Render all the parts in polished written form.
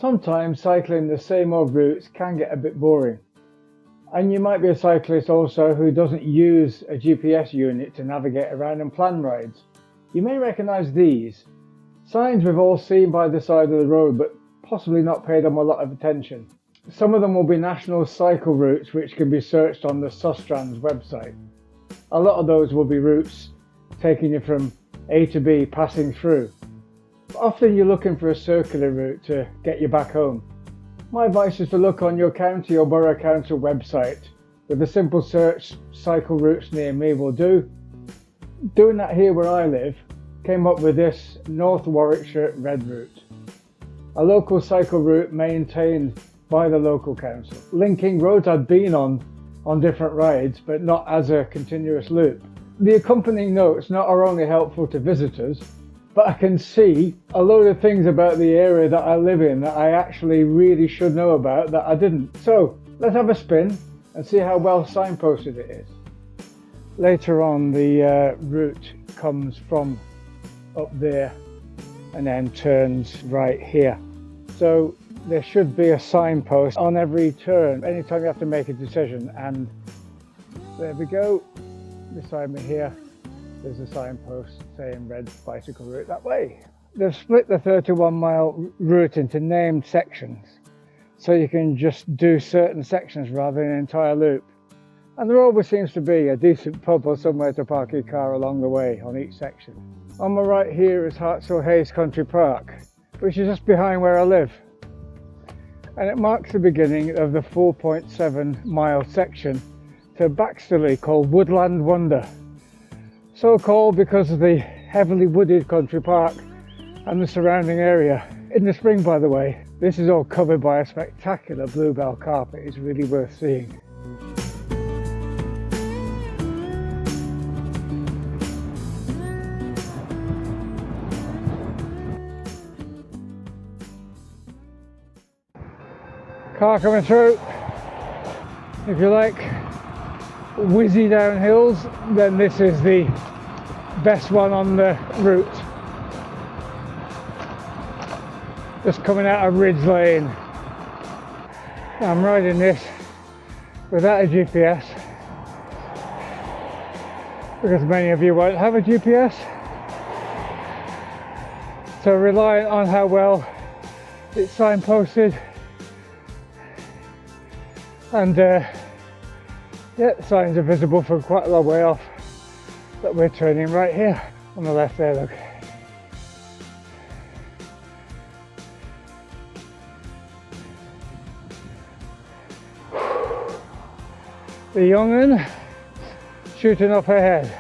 Sometimes cycling the same old routes can get a bit boring. And you might be a cyclist also who doesn't use a GPS unit to navigate around and plan rides. You may recognise these. Signs we've all seen by the side of the road but possibly not paid them a lot of attention. Some of them will be national cycle routes which can be searched on the Sustrans website. A lot of those will be routes taking you from A to B, passing through. Often you're looking for a circular route to get you back home. My advice is to look on your county or borough council website. With a simple search, cycle routes near me will do. Doing that here where I live, came up with this North Warwickshire Red Route. A local cycle route maintained by the local council, linking roads I'd been on different rides, but not as a continuous loop. The accompanying notes not are only helpful to visitors, but I can see a load of things about the area that I live in that I actually really should know about that I didn't. So let's have a spin and see how well signposted it is. Later on, the route comes from up there and then turns right here. So there should be a signpost on every turn anytime you have to make a decision, and there we go. Beside me here there's a signpost saying red bicycle route that way. They've split the 31-mile route into named sections, so you can just do certain sections rather than an entire loop. And there always seems to be a decent pub or somewhere to park your car along the way on each section. On my right here is Hartshill Hayes Country Park, which is just behind where I live. And it marks the beginning of the 4.7-mile section to Baxterley called Woodland Wonder. So called because of the heavily wooded country park and the surrounding area. In the spring, by the way, this is all covered by a spectacular bluebell carpet. It's really worth seeing. Car coming through. If you like whizzy down hills, then this is the best one on the route. Just coming out of Ridge Lane. I'm riding this without a GPS because many of you won't have a GPS, so relying on how well it's signposted. And yeah, the signs are visible from quite a long way off that we're turning right here on the left there, look. The young'un shooting up ahead.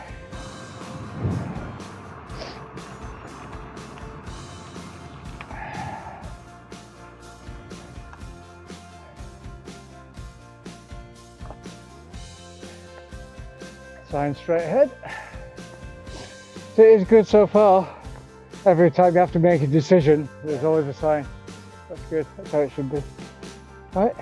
Sign straight ahead. So it is good so far. Every time you have to make a decision, there's always a sign. That's good, that's how it should be. Right?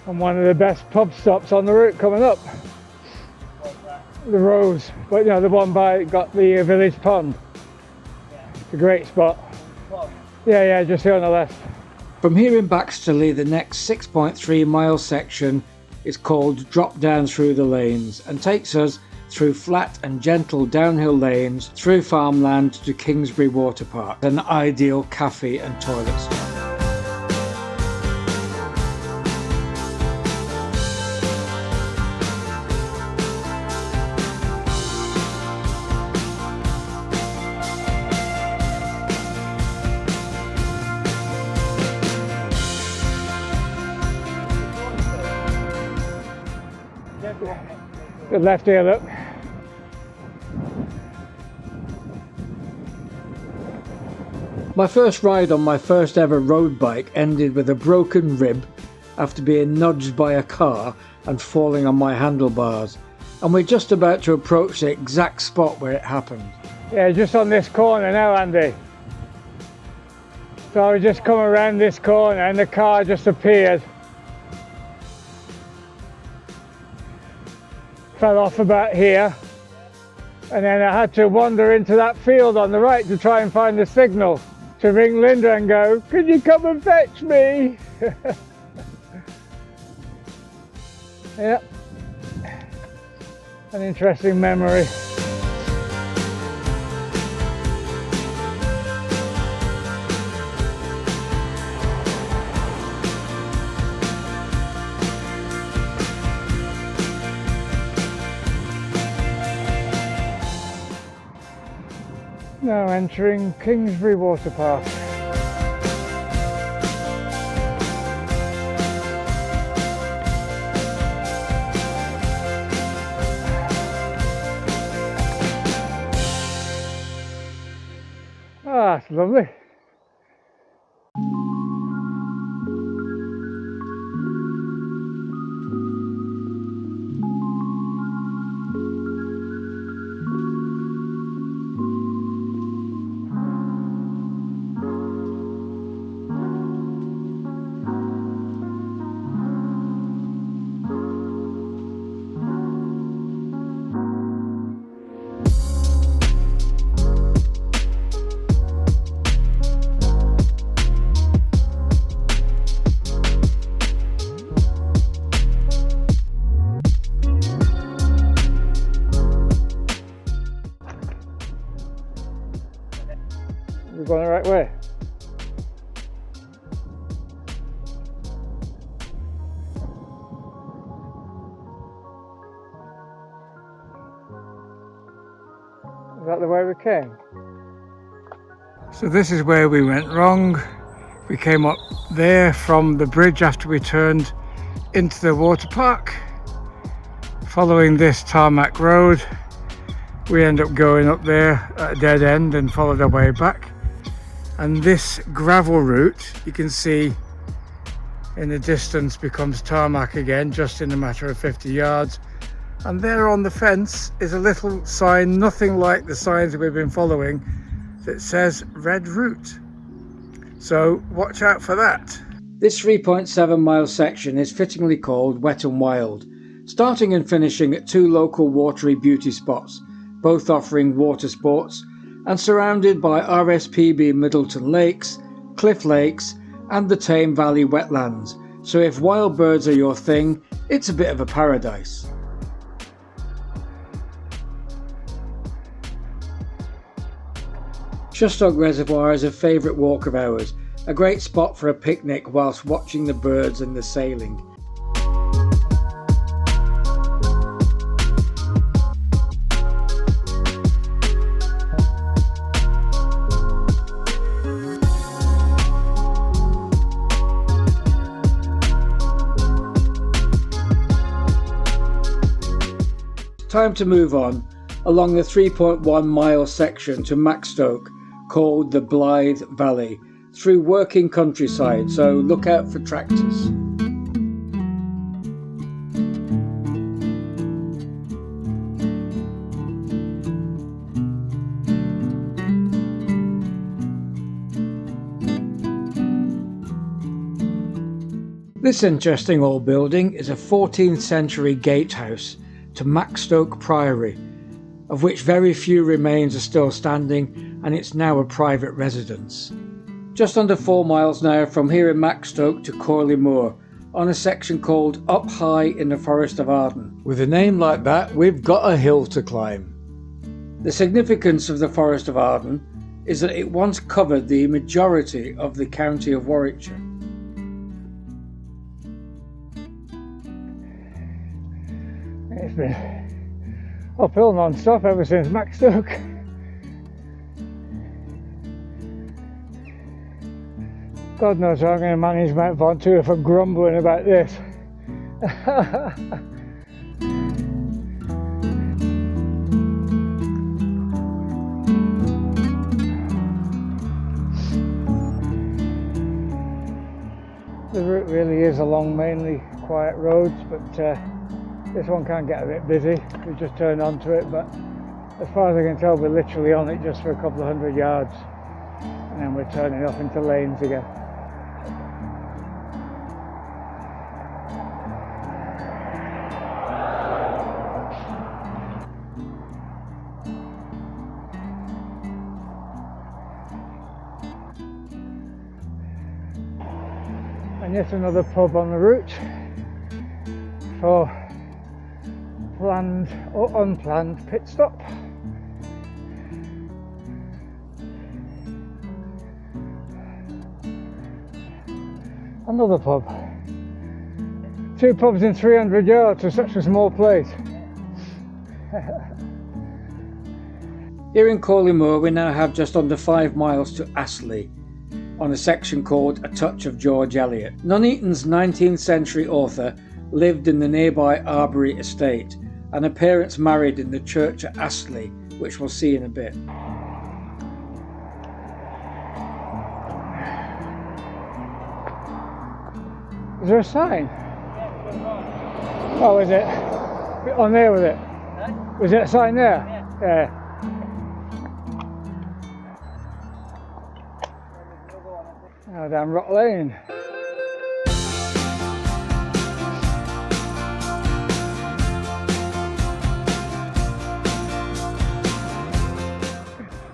And one of the best pub stops on the route coming up. What's that? The Rose, but you know, the one by got the village pond. Yeah. It's a great spot. What? Yeah, just here on the left. From here in Baxterley, the next 6.3 mile section is called Drop Down Through the Lanes and takes us through flat and gentle downhill lanes through farmland to Kingsbury Water Park, an ideal cafe and toilet stop. Good left here, look. My first ride on my first ever road bike ended with a broken rib after being nudged by a car and falling on my handlebars. And we're just about to approach the exact spot where it happened. Yeah, just on this corner now, Andy. So I just come around this corner and the car just appeared. Fell off about here And then I had to wander into that field on the right to try and find the signal to ring Linda and go, "Can you come and fetch me?" Yep, an interesting memory. Now entering Kingsbury Water Park. Ah, it's lovely. We're going the right way. Is that the way we came? So this is where we went wrong. We came up there from the bridge after we turned into the water park. Following this tarmac road, we end up going up there at a dead end and followed our way back. And this gravel route, you can see in the distance, becomes tarmac again just in a matter of 50 yards. And there on the fence is a little sign, nothing like the signs we've been following, that says Red Route. So watch out for that. This 3.7 mile section is fittingly called Wet and Wild, starting and finishing at two local watery beauty spots, both offering water sports, and surrounded by RSPB Middleton Lakes, Cliff Lakes and the Tame Valley wetlands, so if wild birds are your thing, it's a bit of a paradise. Shustog Reservoir is a favourite walk of ours, a great spot for a picnic whilst watching the birds and the sailing. Time to move on along the 3.1 mile section to Maxstoke, called the Blythe Valley, through working countryside, so look out for tractors. This interesting old building is a 14th century gatehouse to Maxstoke Priory, of which very few remains are still standing, and it's now a private residence. Just under 4 miles now from here in Maxstoke to Corley Moor, on a section called Up High in the Forest of Arden. With a name like that, we've got a hill to climb. The significance of the Forest of Arden is that it once covered the majority of the county of Warwickshire. It's been uphill non-stop ever since Maxstoke. God knows how I'm going to manage Mount Ventoux if I'm grumbling about this. The route really is along mainly quiet roads, but this one can get a bit busy. We just turned onto it, but as far as I can tell, we're literally on it just for a couple of 100 yards, and then we're turning off into lanes again. And yet another pub on the route for planned or unplanned pit stop. Another pub. 2 pubs in 300 yards for such a small place. Here in Corley we now have just under 5 miles to Astley, on a section called A Touch of George Eliot. Nuneaton's 19th century author lived in the nearby Arbury estate, and her parents married in the church at Astley, which we'll see in a bit. Is there a sign? Oh, is it? On there was it? Was it a sign there? Yeah. Oh, down Rock Lane.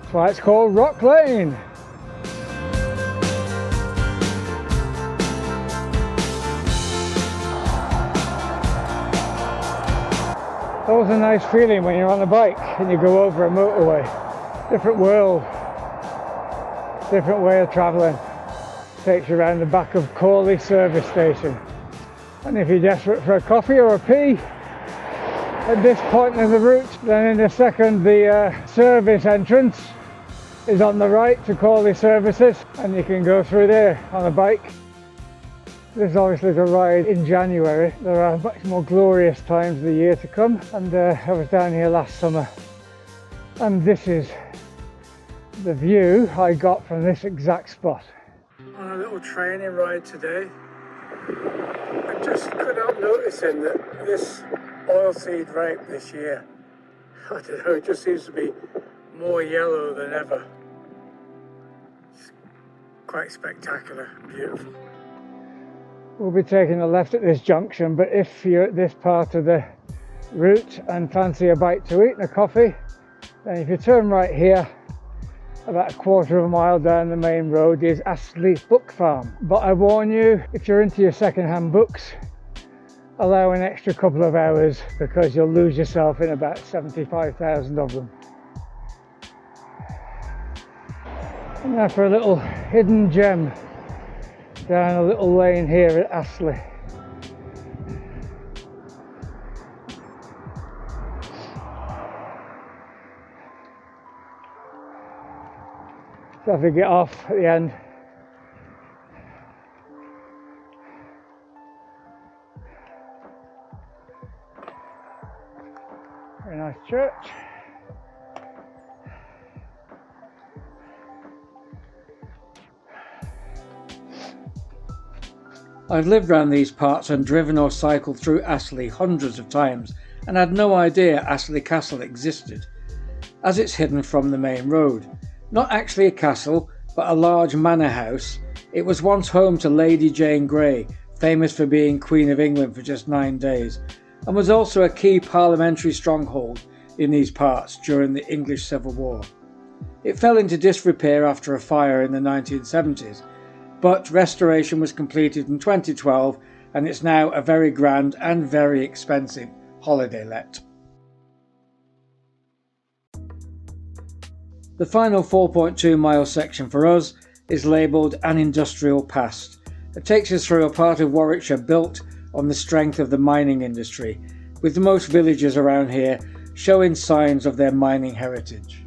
That's why it's called Rock Lane. It's always a nice feeling when you're on a bike and you go over a motorway. Different world, different way of travelling. Takes you around the back of Corley service station. And if you're desperate for a coffee or a pee at this point in the route, then in a second the service entrance is on the right to Corley services, and you can go through there on a bike. This is obviously the ride in January. There are much more glorious times of the year to come, and I was down here last summer, and this is the view I got from this exact spot. On a little training ride today, I just could help noticing that this oilseed rape this year, I don't know, it just seems to be more yellow than ever. It's quite spectacular and beautiful. We'll be taking a left at this junction, but if you're at this part of the route and fancy a bite to eat and a coffee, then if you turn right here, about a quarter of a mile down the main road is Astley Book Farm. But I warn you, if you're into your second-hand books, allow an extra couple of hours because you'll lose yourself in about 75,000 of them. And now for a little hidden gem down a little lane here at Astley. So I have to get off at the end. Very nice church. I've lived around these parts and driven or cycled through Astley hundreds of times and had no idea Astley Castle existed, as it's hidden from the main road. Not actually a castle, but a large manor house. It was once home to Lady Jane Grey, famous for being Queen of England for just 9 days, and was also a key parliamentary stronghold in these parts during the English Civil War. It fell into disrepair after a fire in the 1970s, but restoration was completed in 2012 and it's now a very grand and very expensive holiday let. The final 4.2 mile section for us is labelled An Industrial Past. It takes us through a part of Warwickshire built on the strength of the mining industry, with most villages around here showing signs of their mining heritage.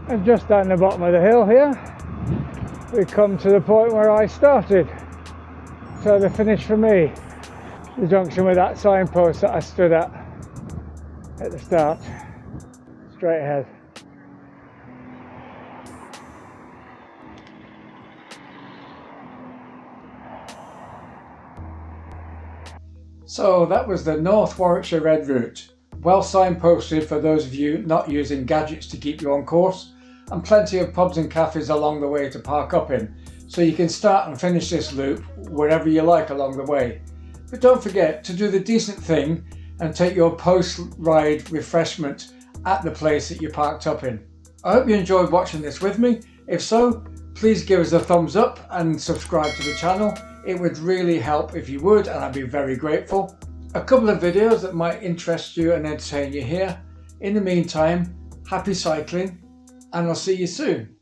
And just down the bottom of the hill here, we come to the point where I started. So the finish for me, the junction with that signpost that I stood at the start, straight ahead. So that was the North Warwickshire Red Route. Well signposted for those of you not using gadgets to keep you on course, and plenty of pubs and cafes along the way to park up in, so you can start and finish this loop wherever you like along the way. But don't forget to do the decent thing and take your post-ride refreshment at the place that you parked up in. I hope you enjoyed watching this with me. If so, please give us a thumbs up and subscribe to the channel. It would really help if you would, and I'd be very grateful. A couple of videos that might interest you and entertain you here. In the meantime, happy cycling, and I'll see you soon.